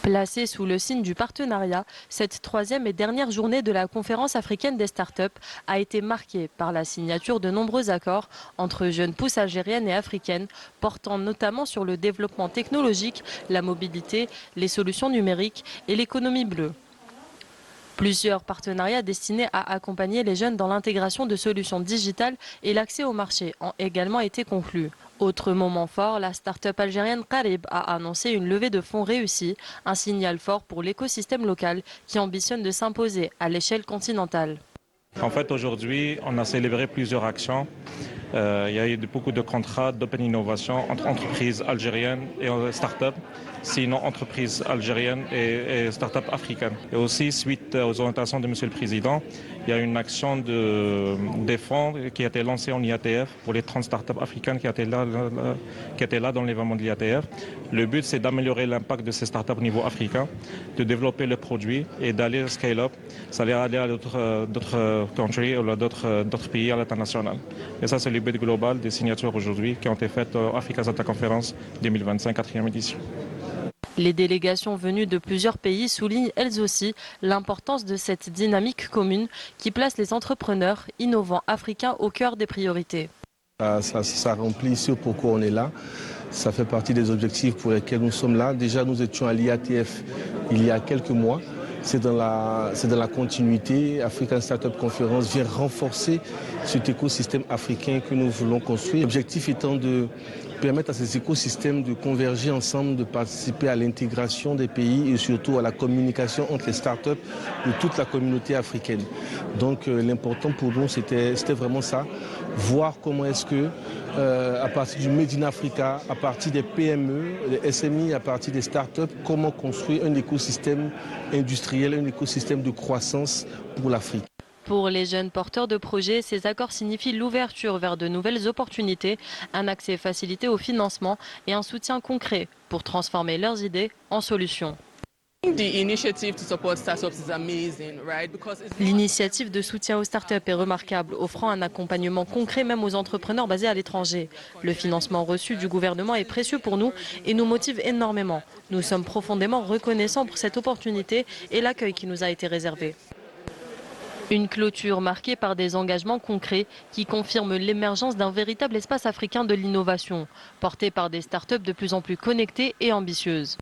Placée sous le signe du partenariat, cette troisième et dernière journée de la conférence africaine des startups a été marquée par la signature de nombreux accords entre jeunes pousses algériennes et africaines, portant notamment sur le développement technologique, la mobilité, les solutions numériques et l'économie bleue. Plusieurs partenariats destinés à accompagner les jeunes dans l'intégration de solutions digitales et l'accès au marché ont également été conclus. Autre moment fort, la start-up algérienne Qarib a annoncé une levée de fonds réussie, un signal fort pour l'écosystème local qui ambitionne de s'imposer à l'échelle continentale. En fait, aujourd'hui, on a célébré plusieurs actions. Il y a eu beaucoup de contrats d'open innovation entre entreprises algériennes et start-up, sinon entreprises algériennes et start-up africaines. Et aussi, suite aux orientations de M. le Président, il y a une action des fonds qui a été lancée en IATF pour les 30 start-up africaines qui étaient là dans l'événement de l'IATF. Le but, c'est d'améliorer l'impact de ces start-up au niveau africain, de développer le produit et d'aller scale-up. Ça allait aller à d'autres countries ou à d'autres pays à l'international. Et ça, c'est le but global des signatures aujourd'hui qui ont été faites au Africa Zata Conference 2025, 4e édition. Les délégations venues de plusieurs pays soulignent elles aussi l'importance de cette dynamique commune qui place les entrepreneurs innovants africains au cœur des priorités. Ça remplit ce pourquoi on est là. Ça fait partie des objectifs pour lesquels nous sommes là. Déjà, nous étions à l'IATF il y a quelques mois. C'est dans la continuité. African Startup Conference vient renforcer cet écosystème africain que nous voulons construire. L'objectif étant de permettre à ces écosystèmes de converger ensemble, de participer à l'intégration des pays et surtout à la communication entre les startups de toute la communauté africaine. Donc l'important pour nous, c'était vraiment ça, voir comment est-ce que, à partir du Made in Africa, à partir des PME, des SMI, à partir des startups, comment construire un écosystème industriel, un écosystème de croissance pour l'Afrique. Pour les jeunes porteurs de projets, ces accords signifient l'ouverture vers de nouvelles opportunités, un accès facilité au financement et un soutien concret pour transformer leurs idées en solutions. L'initiative de soutien aux startups est remarquable, offrant un accompagnement concret même aux entrepreneurs basés à l'étranger. Le financement reçu du gouvernement est précieux pour nous et nous motive énormément. Nous sommes profondément reconnaissants pour cette opportunité et l'accueil qui nous a été réservé. Une clôture marquée par des engagements concrets qui confirment l'émergence d'un véritable espace africain de l'innovation, porté par des startups de plus en plus connectées et ambitieuses.